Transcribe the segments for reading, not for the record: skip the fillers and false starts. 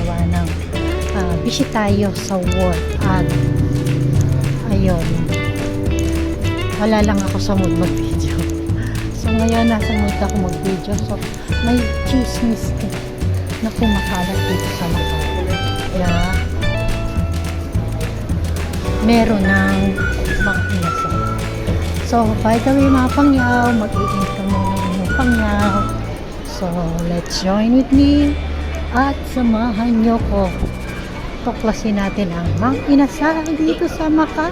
gawa ng busy tayo sa work at ayun, wala lang ako sa mood mag-video. So ngayon nasa mood ako mag-video. So may chismis na kumakalat dito sa Macau. Yeah. Meron ng mga inasal. So by the way mga pangyaw, mag-iint ka muna ng pangyaw. So let's join with me at samahan nyo ko. Tuklasin natin ang mga inasal dito sa Macau.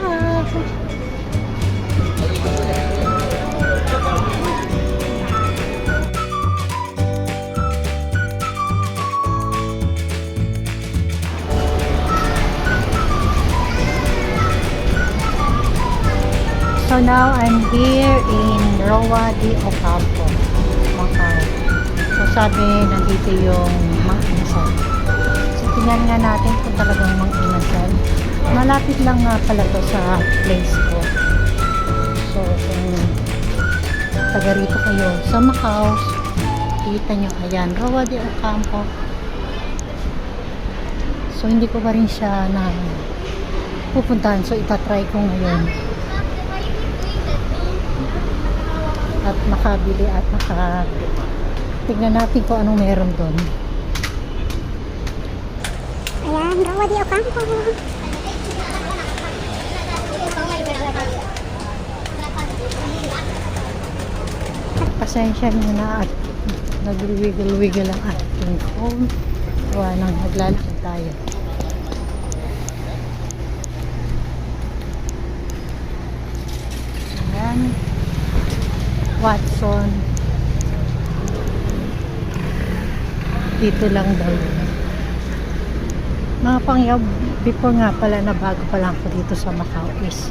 So now I'm here in Roa de Ocampo, Macau. So sabi nandito yung Mang Inasal. So tingnan nga natin kung talagang Mang Inasal. Malapit lang nga pala to sa place ko. So kung taga rito kayo sa Macau, kita nyo, ayan, Roa de Ocampo. So hindi ko pa rin siya na pupuntahan. So itatry ko ngayon. At makabili at tignan natin kung anong meron doon. Ayan, Roa de Ocampo. Pasensya nyo na at nagwiwiggle-wiggle ang ating phone. Gawa nang naglalakad tayo. Ayan. Watson. Dito lang daw. Mga pangyaw, before nga pala na bago pa lang ako dito sa Macau is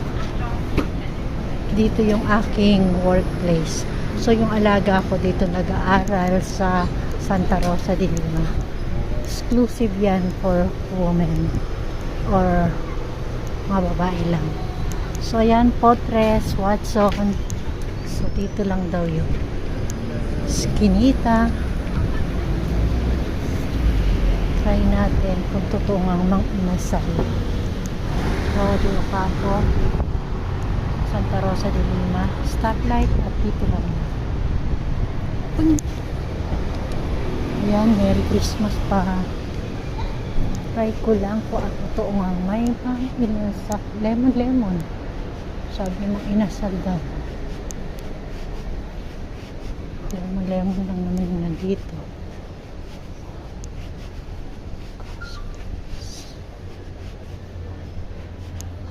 dito yung aking workplace. So yung alaga ko dito nag-aaral sa Santa Rosa de Lima. Exclusive yan for women or mga babae lang. So ayan, Potres, Watson. So dito lang daw yung Skinita. Try natin kung totoo ang Mang Inasal. Roa de Ocampo, Santa Rosa de Lima. Stoplight at dito lang. Ayan, Merry Christmas pa. Try ko lang kung at totoo nga may Mang Inasal. Lemon. Sabi Mang Inasal daw. Lemon lang naman yung nandito.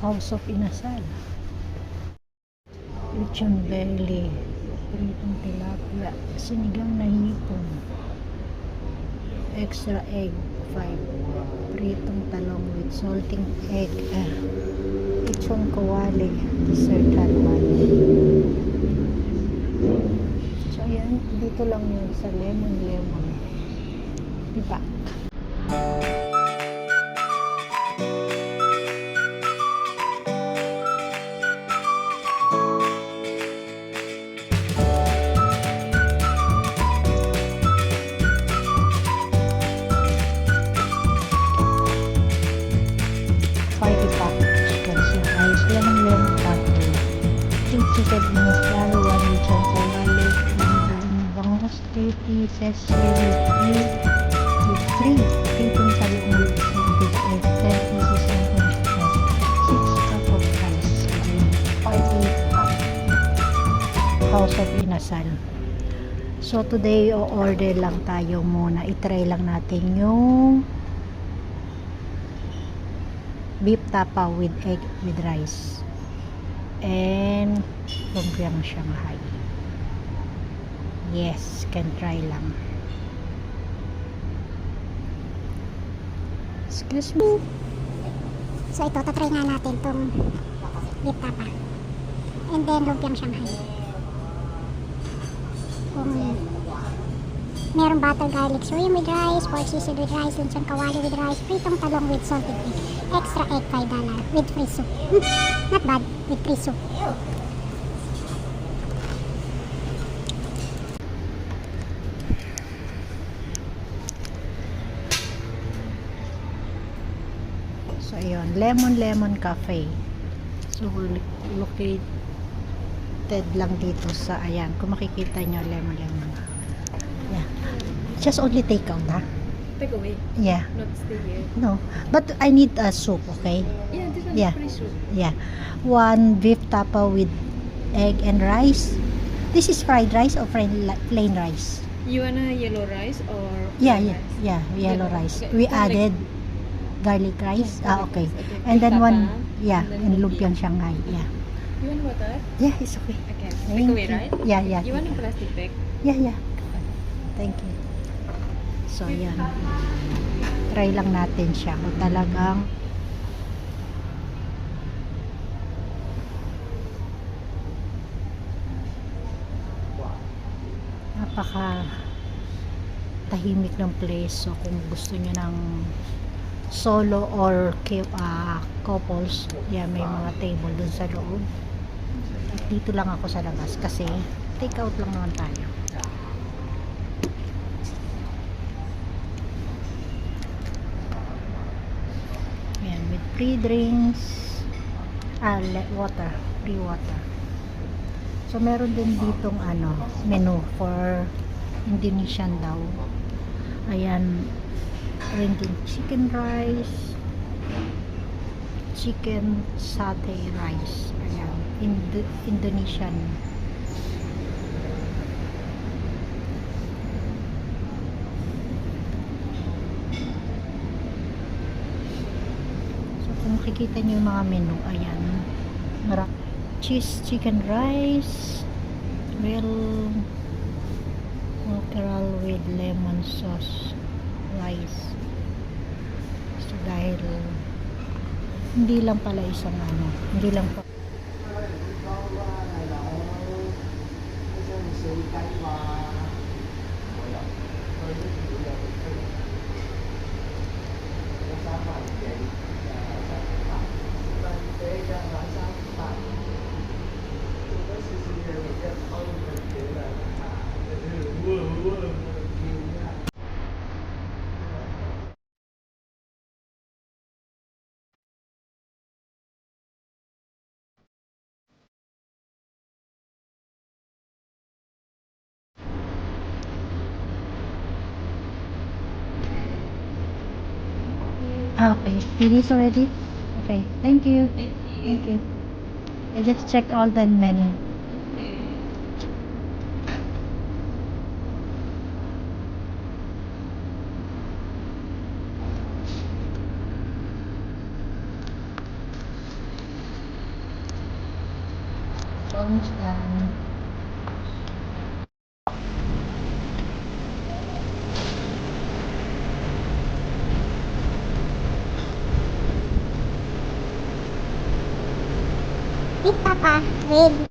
House of Inasal. Lechon belly, pritong tilapia, sinigang na hipon, extra egg 5, pritong talong with salting egg, lechon kawali, dessert halwan. So ayan, dito lang yun sa lemon. Diba? Sila ng lemon pancake. Yung chicken minus lalo, 1 lechon kawali, bangus, 3 pieces, with 3 pritong talong with salted egg, 10 pieces ng punchitas, 6 cup of rice, 5 cup. House of Inasal. So today, o-order lang tayo muna. I-try lang natin yung beef tapa with egg with rice and lumpiang Shanghai. Yes, can try lang. Excuse me. So ito, tatry nga natin tong beef tapa. And then lumpiang Shanghai. Kung meron butter garlic shrimp with rice, pork sisig with rice, lechon kawali with rice, pritong talong with salted egg, extra egg $5 with free soup. Not bad, with free soup. So, ayun. Lemon Cafe. So, located lang dito sa, ayan. Kung makikita nyo, lemon. Yeah. Just only take out, ha? Take away, Yeah. not stay here. No. But I need a soup, okay? Yeah, this one Yeah. is free soup. Yeah. One beef tapa with egg and rice. This is fried rice or plain rice? You want a yellow rice or Yeah, plain yeah, rice? yeah, yellow Okay. rice. Okay, We garlic. added garlic rice. Yeah, Ah, okay. garlic rice. And then Tapa, one, yeah, and then and lumpia. lumpiang Shanghai. Yeah. You want water? Yeah, it's okay. Okay. Thank Take away, you. right? Yeah, yeah. You want a plastic bag? Yeah. Thank you. So, yan. Try lang natin siya. Kung talagang napaka tahimik ng place. So, kung gusto niyo ng solo or couples, yan, may mga table dun sa loob. At dito lang ako sa labas kasi take out lang naman tayo. Ayan, with free drinks, water, free water. So, meron din ditong menu for Indonesian daw. Ayan, meron din chicken rice, chicken satay rice. Ayan, Indonesian. So, kung makikita niyo yung mga menu, ayan, cheese chicken rice, real mackerel with lemon sauce rice. So, dahil hindi lang pala isang hindi lang pa okay, finish already? Okay, thank you. Thank you. I just checked all the menu. Almost done. Beef tapa with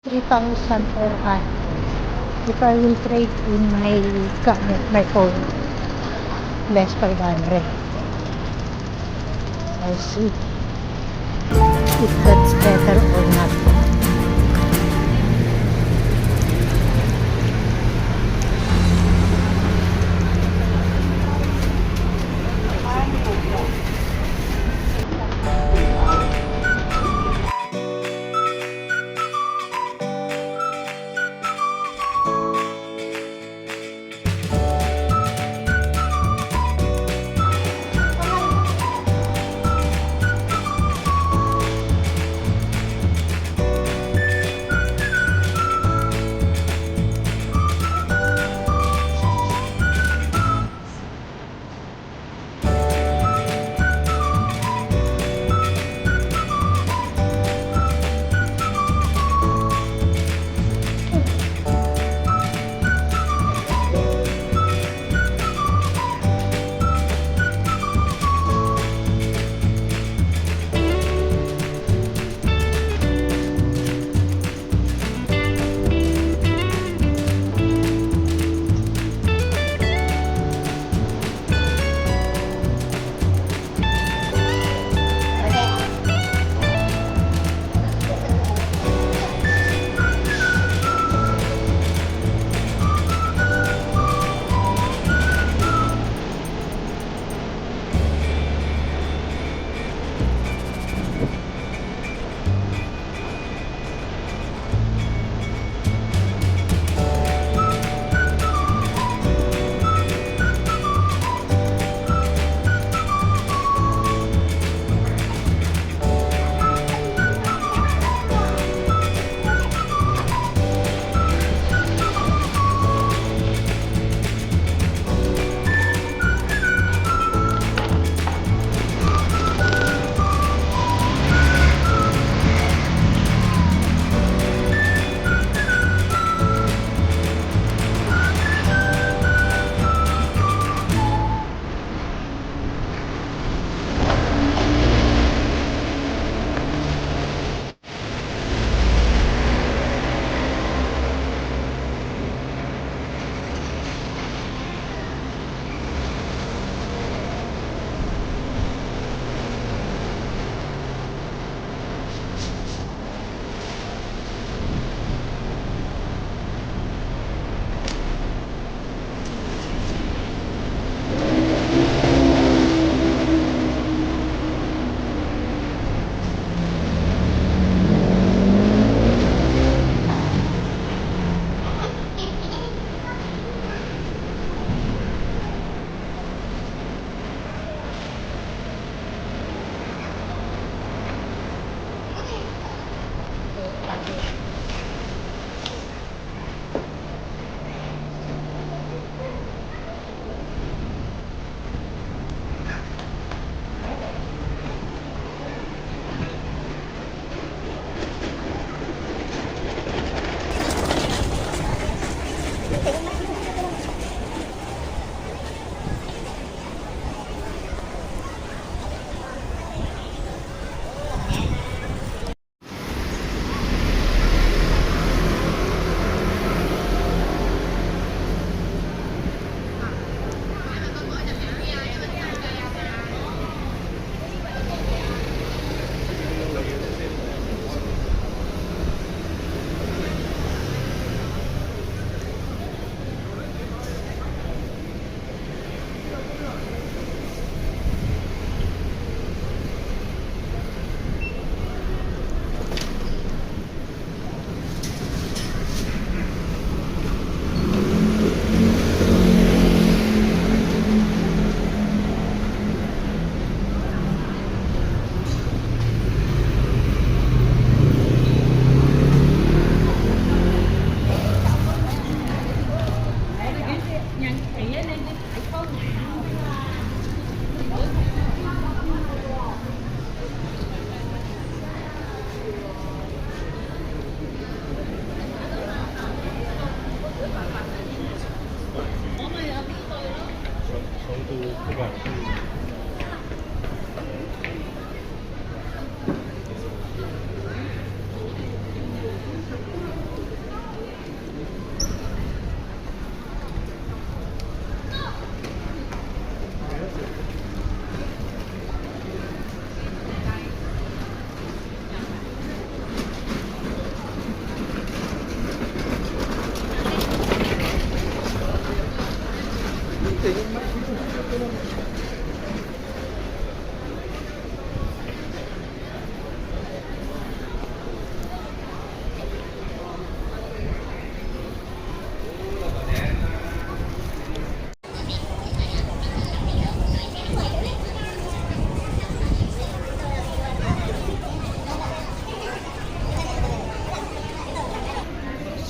3,000 per annum. If I will trade in my gamit, my phone, less 500. I'll see if that's better or not.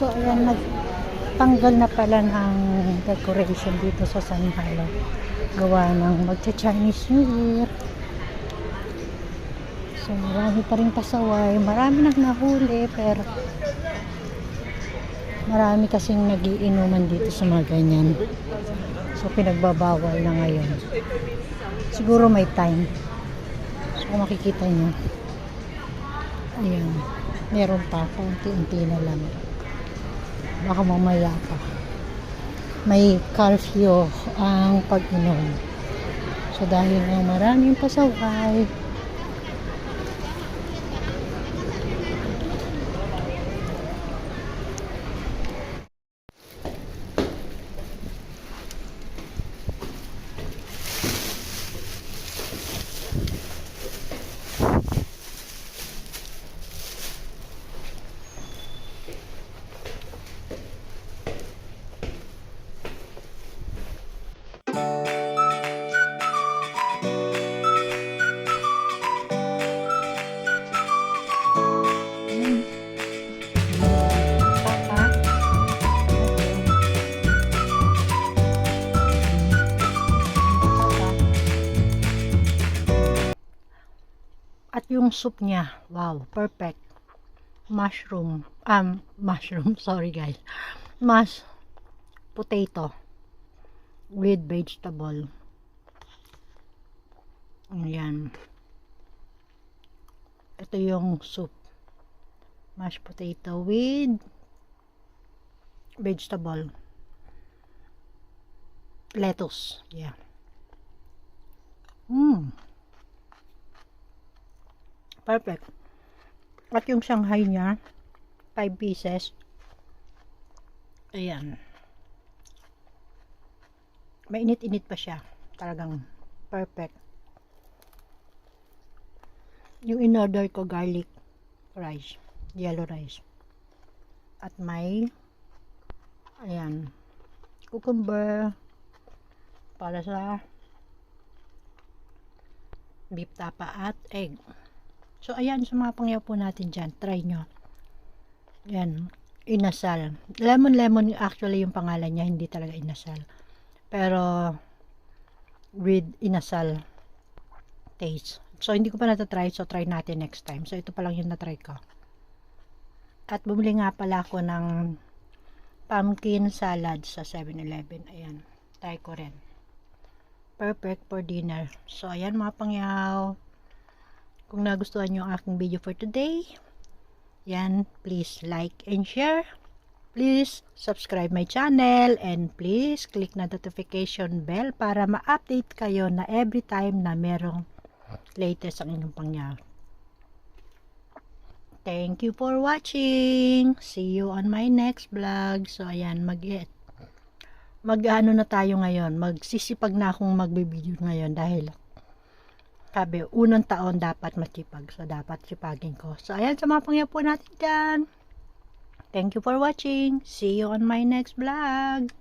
So, ayan, nagtanggal na pala ng decoration dito sa San Carlo. Gawa ng magcha-Chinese New Year. So, marami pa rin pasaway. Marami nang nahuli, pero marami kasing nagiinuman dito sa mga ganyan. So, pinagbabawal na ngayon. Siguro may time. So, kung makikita nyo, ayan, meron pa, unti-unti na lang. Baka mamaya pa. May curfew ang pag-inom. So, dahil ng maraming pasaway, at yung soup niya, wow, perfect. Mushroom, sorry guys. Mashed potato with vegetable. Ayan. Ito yung soup. Mashed potato with vegetable. Lettuce. Yeah. Perfect. At yung Shanghai niya, 5 pieces. Ayan. Mainit-init pa siya. Talagang perfect. Yung in-order ko, garlic rice. Yellow rice. At may, ayan, cucumber para sa beef tapa at egg. So, ayan, sa mga pangyaw po natin dyan, try nyo. Ayan, inasal. Lemon actually yung pangalan niya, hindi talaga inasal. Pero, with inasal taste. So, hindi ko pa natatry, so try natin next time. So, ito pa lang yung natry ko. At bumili nga pala ako ng pumpkin salad sa 7-Eleven. Ayan, try ko rin. Perfect for dinner. So, ayan mga pangyaw. Kung nagustuhan nyo ang aking video for today, yan, please like and share. Please subscribe my channel and please click na notification bell para ma-update kayo na every time na merong latest ang inyong pangyaw. Thank you for watching. See you on my next vlog. So, ayan, mag-ano na tayo ngayon. Magsisipag na akong magbe-video ngayon dahil sabi, unang taon dapat matsipag. So, dapat sipagin ko. So, ayan, sa mga pangyaw po natin dyan. Thank you for watching. See you on my next vlog.